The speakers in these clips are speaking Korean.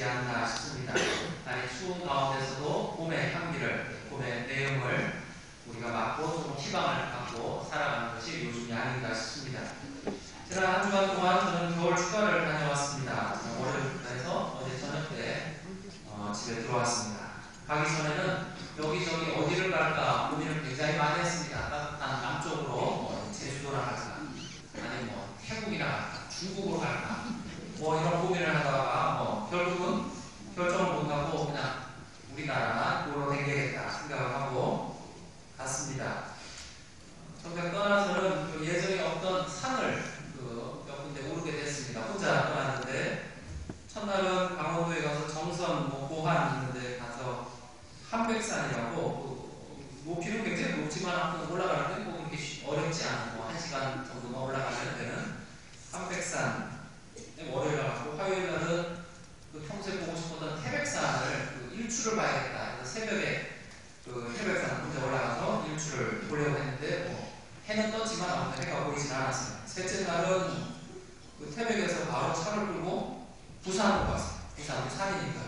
않나 싶습니다. 아니 추운 가운데서도 봄의 향기를, 봄의 내음을 우리가 맡고 좀 희망을 갖고 살아가는 것이 요즘이 아닌가 싶습니다. 지난 한 주간 동안 저는 겨울 휴가를 다녀왔습니다. 월요일부터 해서 어제 저녁 때 집에 들어왔습니다. 가기 전에는 여기저기 어디를 갈까 고민을 굉장히 많이 했습니다. 따뜻한 남쪽으로 제주도나 갈까, 아니면 태국이나 갈까, 중국으로 갈까, 이런 고민을 하다가 결국은 결정을 못하고 그냥 우리나라만 놀러 다니겠다 생각을 하고 갔습니다. 정작 떠나서는 예정에 없던 산을 몇 군데 오르게 됐습니다. 혼자 떠났는데 첫날은 강원도에 가서 정선, 고한 있는데 가서 한백산이라고 높이는 굉장히 높지만 올라가는데 그렇게 어렵지 않고 1시간 정도만 올라가면 되는 한백산 월요일 나갔고, 화요일 날은 평소에 보고 싶었던 태백산을 일출을 봐야겠다. 그래서 새벽에 태백산 혼자 올라가서 일출을 보려고 했는데 해는 떴지만 아무튼 해가 보이진 않았습니다. 셋째 날은 태백에서 바로 차를 끌고 부산으로 갔어요. 부산도 산이니까.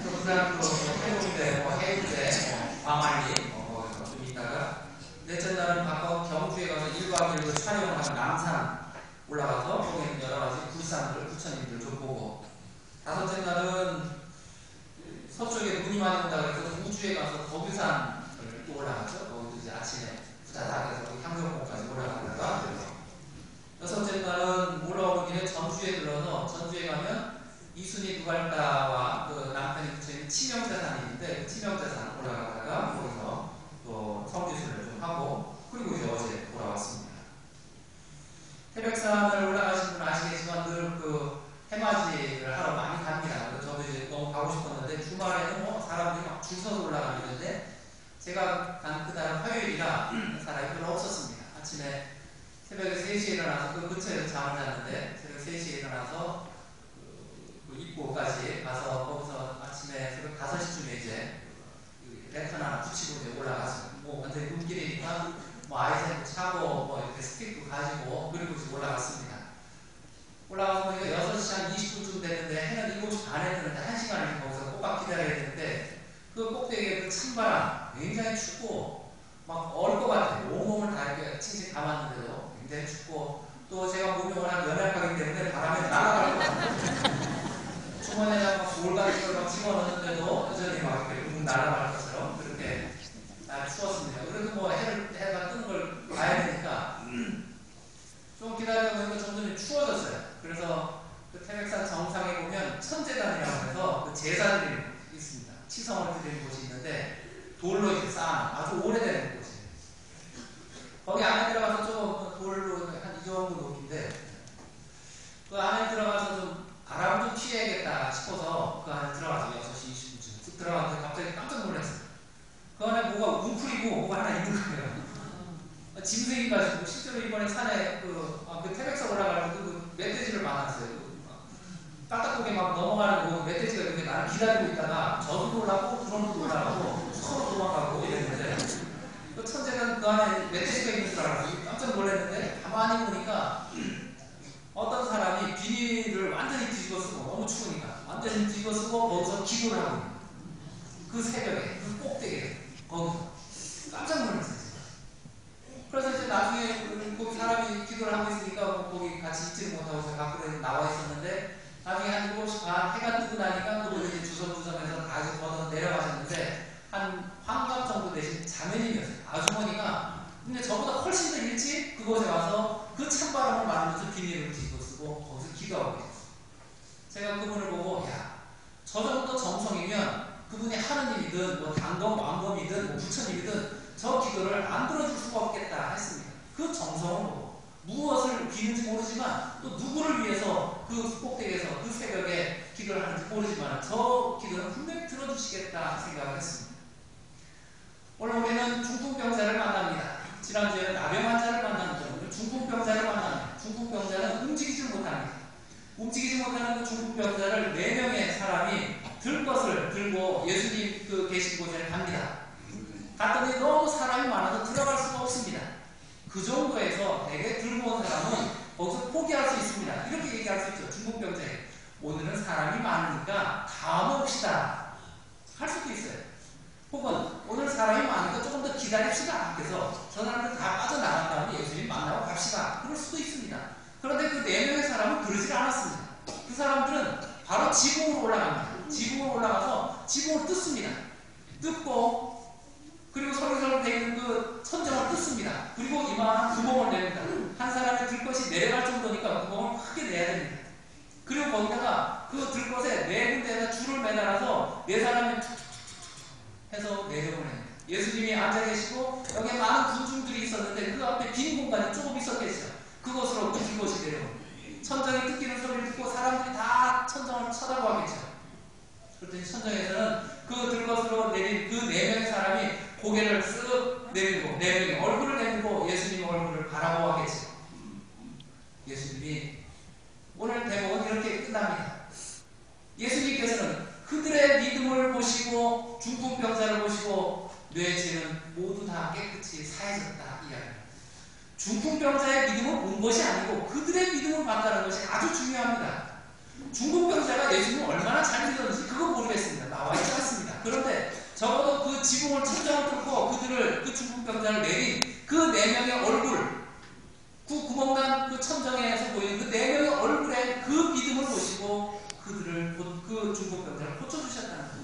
부산 해운대, 해운대, 광안리 거기서 좀 있다가 넷째 날은 가까운 경주에 가서 1박 2일로 촬영을 하면 남산 올라가서 거기 여러 가지 불산들, 부처님들 좀 보고, 다섯째 날은 서쪽에 눈이 많이 온다 그래서 우주에 가서 덕유산을 또 올라갔죠. 거기도 이제 아침에 부자닥해서 향정봉까지 올라가다가, 여섯째 날은 올라오는 길에 전주에 들러서 전주에 가면 이순이 두갈다와 남편이 붙여있는 치명자산이 있는데 치명자산 올라가다가 거기서 또 성지순을 좀 하고, 그리고 이제 어제 돌아왔습니다. 태백산을 올라가신 분은 아시겠지만 늘 해맞이를 하러 많이 갑니다. 저도 이제 너무 가고 싶었는데 주말에는 사람들이 막 줄 서서 올라가는데 제가 간 그날 화요일이라 사람이 별로 없었습니다. 아침에 새벽에 3시에 일어나서 근처에서 잠을 잤는데 새벽 3시에 일어나서 입구까지 가서 거기서 아침에 새벽 5시쯤에 이제 랜턴 하나 붙이고 이제 올라가서 완전히 눈길이니까 아이템 차고 이렇게 스틱도 가지고 그리고 이제 올라갔습니다. 올라가서 보니까 6시 한 20분쯤 됐는데 해는 7시 반에 뜨는데 1시간을 거기서 꼬박 기다려야 되는데 그 꼭대기에 찬바람 굉장히 춥고 막 얼 것 같아요. 온몸을 다 이렇게 칭칭 감았는데도 굉장히 춥고, 또 제가 목욕을 한 연약하기 때문에 바람에 날아갈 것 같아요. 주머니에다가 돌 같은 걸 막 집어넣는데도 여전히 막 이렇게 날아갈 것처럼 그렇게 추웠습니다. 그래도 해가 뜨는 걸 봐야 되니까 좀 기다리다 보니까 점점 추워졌어요. 그래서 태백산 정상에 보면 천재단이라고 해서 제사들이 있습니다. 치성을 드리는 곳이 있는데 돌로 이렇게 쌓아놓은 아주 오래된 곳이에요. 거기 안에 들어가서 좀 돌로 한 이 정도 높이인데 그 안에 들어가서 좀 바람 좀 튀어야겠다 싶어서 그 안에 들어가서 6시 20분쯤 쓱 들어갔는데 갑자기 깜짝 놀랐어요. 그 안에 뭐가 웅크리고 뭐가 하나 있는 거예요. 짐승인가지고 실제로 이번에 산에 태백산 올라갈 때 멧돼지를 만났어요. 딱딱하게 막 넘어가는 멧돼지가 이렇게 나를 기다리고 있다가 저도 올라가고 드론도 올라가고 서로 도망가고 이랬는데 그 천재는 그 안에 멧돼지가 있는 줄 알았어요. 깜짝 놀랐는데 가만히 보니까 어떤 사람이 비닐을 완전히 뒤집어쓰고 너무 추우니까 완전히 뒤집어쓰고 거기서 기도를 하고 있는 그 새벽에 그 꼭대기에 거기서 깜짝 놀랐어요. 그래서 이제 나중에 거기 사람이 기도를 하고 있으니까 거기 같이 있지는 못하고 제가 밖으로 나와 있었는데 나중에 한 7시 반 해가 뜨고 나니까 그분이 이제 주섬주섬해서 다 걷어 내려가셨는데 한 환갑 정도 되신 자매님이었어요. 아주머니가. 근데 저보다 훨씬 더 일찍 그곳에 와서 그 찬바람을 맞으면서 비닐을 뒤집어쓰고 거기서 기도하고 계셨어요. 제가 그분을 보고 저 정도 정성이면 그분이 하느님이든 당검, 왕검이든 부처님이든 저 기도를 안 들어줄 수가 없겠다 했습니다. 그 정성을 보고 무엇을 비는지 모르지만 또 누구를 위해서 그 꼭대기에서 그 새벽에 기도를 하는지 모르지만 저 기도는 분명히 들어주시겠다 생각을 했습니다. 오늘 우리는 중풍병자를 만납니다. 지난주에는 나병 환자를 만났는데 오늘 중풍병자를 만납니다. 중풍병자는 움직이지 못합니다. 움직이지 못하는 그 중풍병자를 4명의 사람이 들 것을 들고 예수님 계신 곳에 갑니다. 갔더니 너무 사람이 많아서 들어갈 수가 없습니다. 그 정도에서 되게 들고 온 사람은 거기서 포기할 수 있습니다. 이렇게 얘기할 수 있죠. 중국 병자에 오늘은 사람이 많으니까 다 먹읍시다 할 수도 있어요. 혹은 오늘 사람이 많으니까 조금 더 기다립시다. 그래서 저 사람들 다 빠져나간 다음에 예수님 만나고 갑시다. 그럴 수도 있습니다. 그런데 그 4명의 사람은 그러질 않았습니다. 그 사람들은 바로 지붕으로 올라갑니다. 지붕으로 올라가서 지붕을 뜯습니다. 뜯고 그리고 서로서로 되 있는 그 천정을 뜯습니다. 그리고 이만한 구멍을 냅니다. 한 사람의 들것이 내려갈 정도니까 구멍을 크게 내야 됩니다. 그리고 거기다가 그 들것에 4군데에다 줄을 매달아서 4사람이 툭툭툭툭 해서 내려보냅니다. 예수님이 앉아 계시고 여기에 많은 군중들이 있었는데 그 앞에 빈 공간이 조금 있었겠죠. 그곳으로 그 들것이 내려옵니다. 천정이 뜯기는 소리를 듣고 사람들이 다 천정을 쳐다보겠죠. 그랬더니 천정에서는 그 들것으로 내린 그 4명의 사람이 고개를 쓱 내밀고 4명이 얼굴을 내밀고 예수님 얼굴을 바라보겠죠. 예수님이 오늘 대목은 이렇게 끝납니다. 예수님께서는 그들의 믿음을 보시고 중풍병자를 보시고 뇌 죄는 모두 다 깨끗이 사해졌다 이야기합니다. 중풍병자의 믿음을 본 것이 아니고 그들의 믿음을 봤다는 것이 아주 중요합니다. 중풍병자가 예수님을 얼마나 잘 믿었는지 그건 모르겠습니다. 나와 있지 않습니다. 그런데 적어도 그 지붕을 천장을 뚫고 그들을 그 중풍병자를 내린 그 4명의 얼굴 그 구멍난 그 천정에서 보이는 그 4명의 얼굴에 그 믿음을 보시고 그들을 그 중풍병자를 고쳐주셨다는 거예요.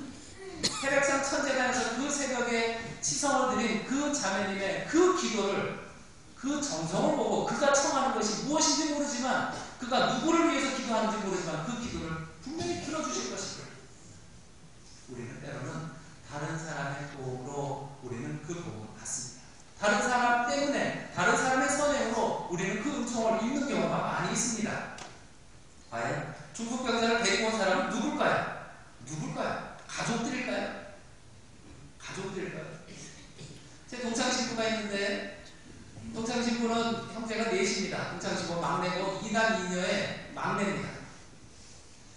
태백산 천재단에서 그 새벽에 치성을 드린 그 자매님의 그 기도를 그 정성을 보고 그가 청하는 것이 무엇인지 모르지만 그가 누구를 위해서 기도하는지 모르지만 그 기도를 분명히 들어주실 것이고 우리는 때로는 다른 사람의 도움으로 우리는 그 도움을 받습니다. 다른 사람 때문에 다른 사람의 선행으로 우리는 그 은총을 입는 경우가 많이 있습니다. 과연 중풍병자를 데리고 온 사람은 누굴까요? 누굴까요? 가족들일까요? 가족들일까요? 제 동창신부가 있는데 동창신부는 형제가 4입니다. 동창신부 막내고 2남 2녀의 막내입니다.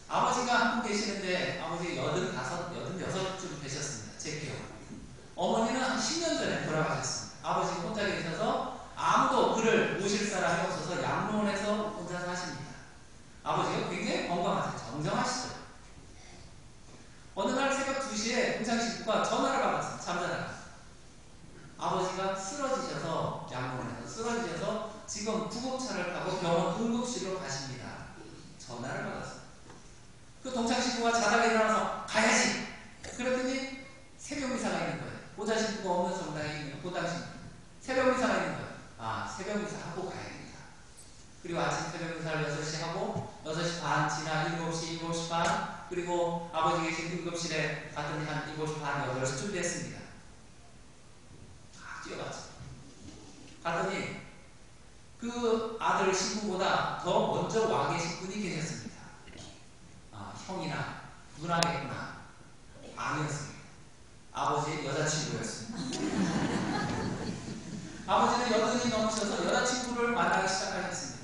아버지가 한국 계시는데 아버지 85, 86쯤 되셨습니다. 제 기억. 어머니는 한 10년 전에 돌아가셨습니다. 아버지가 혼자 계셔서 아무도 그를 모실 사람이 없어서 양로원에서 혼자 사십니다. 아버지가 굉장히 건강하세요. 정정하시죠. 어느 날 새벽 2시에 동창신부가 전화를 받았습니다. 잠자다가. 아버지가 쓰러지셔서 양로원에서 쓰러지셔서 지금 구급차를 타고 병원 응급실로 가십니다. 전화를 받았어요. 그 동창신부가 자다가 일어나서 가야지. 그랬더니 새벽미사가 있는 거예요. 보좌신부가 없는 성당에 있는 보당신부. 새벽미사가 있는 거예요. 아, 새벽미사 하고 가야겠다. 그리고 아침 새벽미사를 6시 하고 6시 반 지나 7시, 7시 반 그리고 아버지 계신 응급실에 갔더니 한 7시 반, 8시쯤 됐습니다. 뛰어갔죠. 갔더니 그 아들 신부보다 더 먼저 와 계신 분이 계셨습니다. 아, 형이나 누나겠구나. 아니었습니다. 아버지의 여자친구였습니다. 아버지는 80이 넘으셔서 여자친구를 만나기 시작하셨습니다.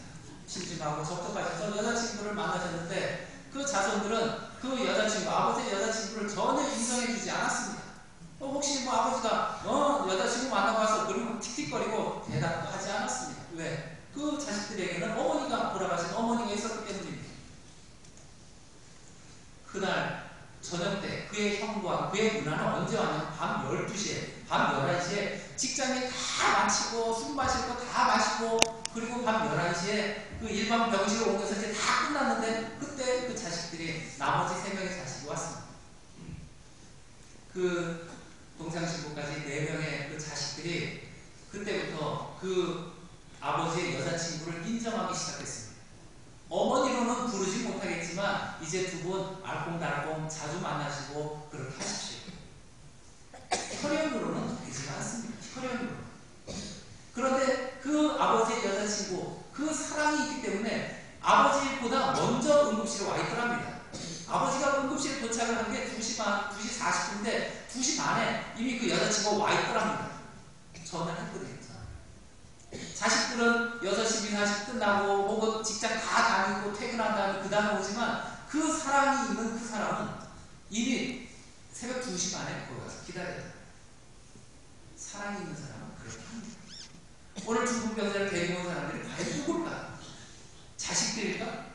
심심하고 적적하셔서 여자친구를 만나셨는데 그 자손들은 그 여자친구, 아버지의 여자친구를 전혀 인정해주지 않았습니다. 혹시 뭐 아버지가 여자친구 만나고 와서 그러면 틱틱거리고 대답도 하지 않았습니다. 왜? 그 자식들에게는 어머니가 돌아가신 어머니가 있었기 때문입니다. 그날 저녁 때 그의 형과 그의 누나는 언제 왔냐면 밤 12시에 밤 11시에 직장에 다 마치고 술 마실 거 다 마시고 그리고 밤 11시에 그 일반 병실로 옮겨서 이제 다 끝났는데 그때 그 자식들이 나머지 3명의 자식이 왔습니다. 그 동창신부까지 4명의 그 자식들이 그때부터 그 아버지의 여자친구를 인정하기 시작했습니다. 어머니로는 부르지 못하겠지만 이제 2분 알콩달콩 자주 만나시고 그렇게 하십시오. 혈연으로는 되지 않습니다. 혈연으로. 그런데 그 아버지의 여자친구 그 사랑이 있기 때문에 아버지보다 먼저 응급실에 와 있더랍니다. 아버지가 응급실에 도착을 한 게 2시 반, 2시 40분인데 2시 반에 이미 그 여자친구가 와 있더랍니다. 전화를 했거든요. 자식들은 6시 미사시 끝나고 혹은 직장 다 다니고 퇴근한 다음에 그 다음에 오지만 그 사랑이 있는 그 사람은 이미 새벽 2시 반에 거기 가서 기다려요. 사랑이 있는 사람은 그렇게 합니다. 오늘 중풍병자를 데리고 온 사람들이 과연 누굴까? 자식들일까?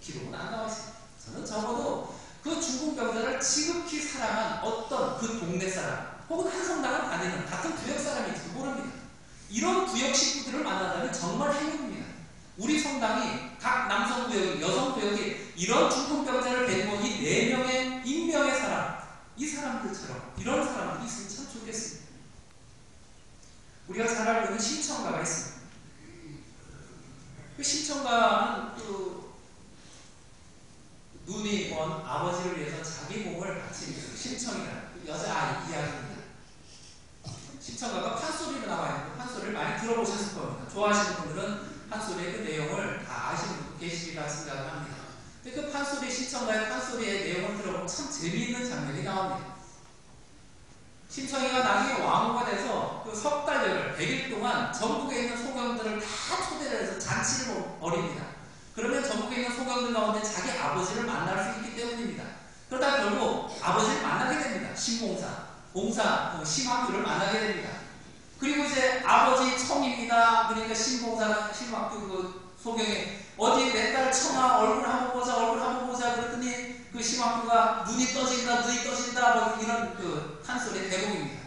기록은 안 나와 있어요. 저는 적어도 그 중국 병자를 지극히 사랑한 어떤 그 동네 사람 혹은 한 성당을 다니는 같은 구역 사람일지도 모릅니다. 이런 구역 식구들을 만난다면 정말 행운입니다. 우리 성당이 각 남성 구역이, 여성 구역이 이런 중국 병자를 데리고 이 4명의 익명의 사람, 이 사람들처럼 이런 사람들이 있으면 참 좋겠습니다. 우리가 잘 알고 있는 심청가가 있습니다. 그 심청가는 그 눈이 먼 아버지를 위해서 자기 몸을 바친 심청이라는 여자아이 이야기입니다. 심청가가 판소리로 나와 있는 판소리를 많이 들어보셨을 겁니다. 좋아하시는 분들은 판소리의 그 내용을 다 아시는 분도 계시리라 생각을 합니다. 근데 그 판소리, 심청가의 판소리의 내용을 들어보면 참 재미있는 장면이 나옵니다. 심청이가 나중에 왕후가 돼서 그 석 달여를 100일 동안 전국에 있는 소경들을 다 초대를 해서 잔치를 벌입니다. 그러면 전국에 있는 소경들 가운데 자기 아버지를 만날 수 있기 때문입니다. 그러다 결국 아버지를 만나게 됩니다. 신봉사, 심학규를 만나게 됩니다. 그리고 이제 아버지 청입니다. 그러니까 신봉사, 심학규 그 소경이 어디 내 딸 청아 얼굴 한번 보자 그랬더니 그 심학규가 눈이 떠진다 뭐 이런 그 판소리의 대목입니다.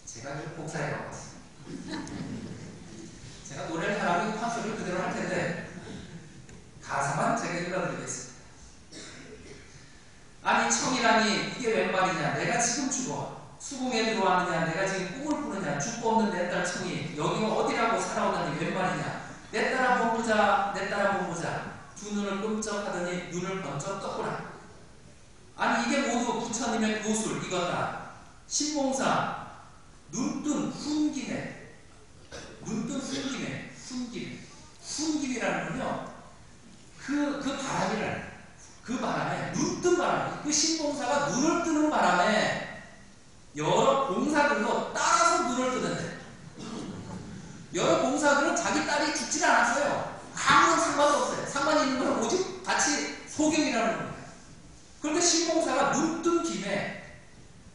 제가 복사해 봤습니다. 제가 노래를 하라고 판소리를 그대로 할 텐데 가사만 제가 읽어드리겠습니다. 아니 청이라니 이게 웬 말이냐. 내가 지금 죽어 수궁에 들어왔느냐. 내가 지금 꿈을 꾸느냐. 죽고 없는 내 딸 청이 여기가 어디라고 살아오다니 웬 말이냐. 내 딸 한번 보자. 두 눈을 끔쩍하더니 눈을 번쩍 떴구나. 아니 이게 모두 부처님의 도술 이거다. 신봉사 눈뜬 훈김에 훈김이라는 건요 그 바람에 눈뜬 바람에 그 신봉사가 눈을 뜨는 바람에 여러 봉사들도 따라서 눈을 뜨는데 여러 봉사들은 자기 딸이 죽지 않았어요. 아무런 상관도 없어요. 상관이 있는 건 오직 같이 소경이라는 겁니다. 그런데 신봉사가 눈 뜬 김에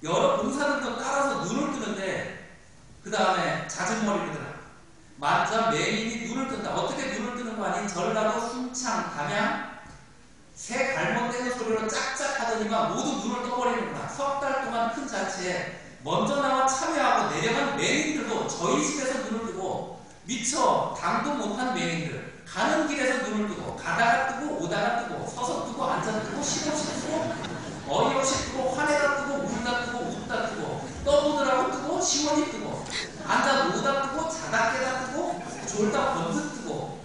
여러 봉사들도 따라서 눈을 뜨는데 그 다음에 잦은 머리를 들어 만자 매인이 눈을 뜬다. 어떻게 눈을 뜨는 거 아닌 전라도 순창 담양 새 갈못대는 소리로 짝짝 하더니만 모두 눈을 떠버리는구나. 석 달 동안 큰 잔치에 먼저 나와 참여하고 내려간 매인들도 저희 집에서 눈을 뜨고 미처 당도 못한 매인들 가는 길에서 눈을 뜨고 가다가 뜨고 오다가 뜨고 서서 뜨고 앉아 뜨고 쉼없이 뜨고 어이없이 뜨고 화내다 뜨고 울다 뜨고 웃다 뜨고 떠보느라고 뜨고 시원히 뜨고 앉아 누우다 뜨고 자다 깨다 뜨고 졸다 번뜩 뜨고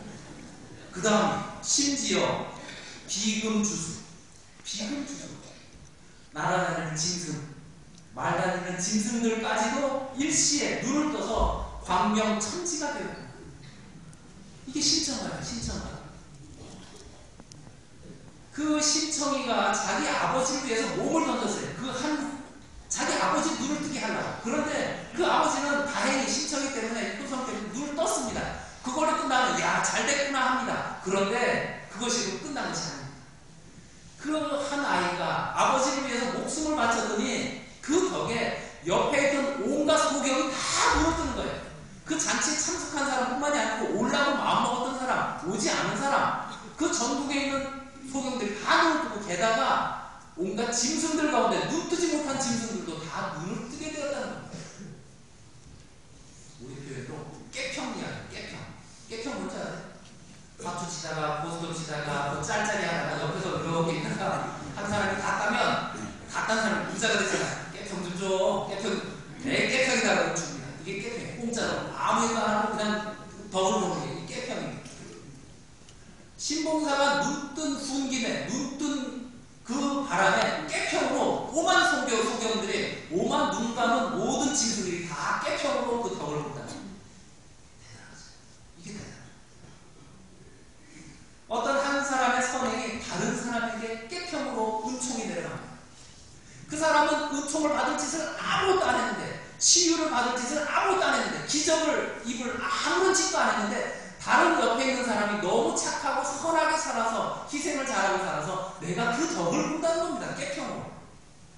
그 다음 심지어 비금주수 날아다니는 짐승 말다니는 짐승들까지도 일시에 눈을 떠서 광명천지가 되고 이게 신청가예요. 그 신청이가 자기 아버지를 위해서 몸을 던졌어요. 자기 아버지 눈을 뜨게 하려고. 그런데 그 아버지는 다행히 신청이 때문에 효성 때문에 눈을 떴습니다. 그걸로 끝나면 야 잘됐구나 합니다. 그런데 그것이 끝난 것이 아닙니다. 그 한 아이가 아버지를 위해서 목숨을 바쳤더니 그 덕에 옆에 있던 온갖 소경이 다 눈을 뜨는 거예요. 그 잔치에 참석한 사람뿐만이 아니고 오려고 마음먹었던 사람, 오지 않은 사람, 그 전국에 있는 소경들이 다 눈을 뜨고 게다가 온갖 짐승들 가운데 눈 뜨지 못한 짐승들도 다 눈을 뜨게 되었다는 겁니다. 우리 표현으로 깨평 이야기, 깨평 뭔지 아세요? 사투 치다가 고스톱 치다가 뭐 짤짤이 하다가 옆에서 이렇게 한 사람이 다 따면 다 딴 사람이 부자가 되잖아요. 깨평 좀 줘. 내 깨평이다라고 줍니다. 이게 깨평이에요. 공짜로 아무 일도 안 하고 그냥 덕을 보는 게 깨평입니다. 신봉사가 눈뜬 훈김에 눈뜬 그 바람에 깨평으로 오만 소경들이 오만 눈 감은 모든 짐승들이 다 깨평으로 그 덕을 본다. 대단하죠. 이게 대단하죠. 어떤 한 사람의 선행이 다른 사람에게 깨평으로 은총이 내려갑니다. 그 사람은 은총을 받을 짓을 아무것도 안 했는데 치유를 받을 짓을 아무것도 안 했는데 기적을 입을 아무런 짓도 안 했는데 다른 옆에 있는 사람이 너무 착하고 선하게 살아서 희생을 잘하고 살아서 내가 그 덕을 본다는 겁니다. 깨평으로.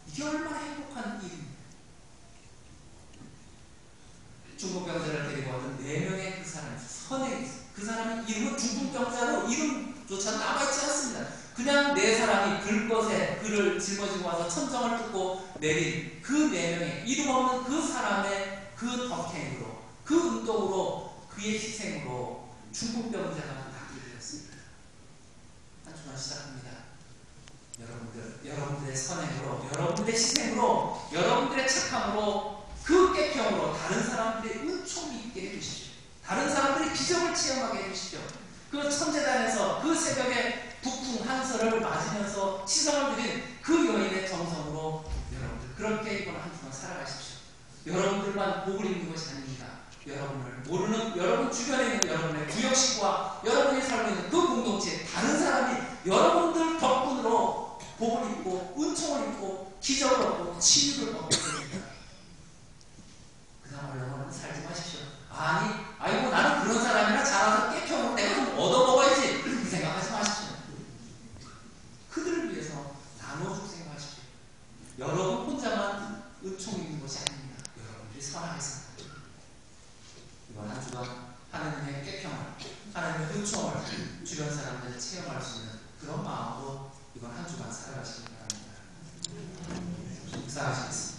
이게 얼마나 행복한 일입니까? 중국 병자를 데리고 왔던 4명의 그 사람이 선행이 있어요. 그 사람의 이름은 중풍병자로 이름조차 남아있지 않습니다. 그냥 네 사람이 들것에 글을 짊어지고 와서 천정을 뜯고 내린 그 네 명의 이름 없는 그 사람의 그 덕행으로, 그 운동으로, 그의 희생으로 중풍병자가 낫게 되었습니다. 한 주간 시작합니다. 여러분들의 선행으로, 여러분들의 희생으로, 여러분들의 착함으로, 그 깨평으로 다른 사람들의 은총이 있게 해주십시오. 다른 사람들이 기적을 체험하게 해주십시오. 그 천재단에서 그 새벽에 북풍 한설을 맞으면서 시선을 드린 그 여인의 정성으로 여러분들 그렇게 이번 한 주간 살아가십시오. 여러분들만 복을 입는 것이 아닙니다. 여러분을 모르는 여러분 주변에 있는 여러분의 구역 식구와 여러분이 살고 있는 그 공동체 다른 사람이 여러분들 덕분으로 복을 입고 은총을 입고 기적을 얻고 치유를 얻게 됩니다. 그냥 얼렁얼렁 살지 마십시오. 아이고 나는 그런 사람이라 자라서 깨평으로 내가 좀 얻어먹어야지 그 생각하지 마십시오. 그들을 위해서 나눠줄 생각하십시오. 여러분 혼자만 은총 입는 것이 아닙니다. 여러분들이 살아계십니다. 이번 한 주간 하나님의 깨평을, 하나님의 은총을 주변 사람들이 체험할 수 있는 그런 마음으로 이번 한 주간 살아가시기 바랍니다. 감사하시겠습니다.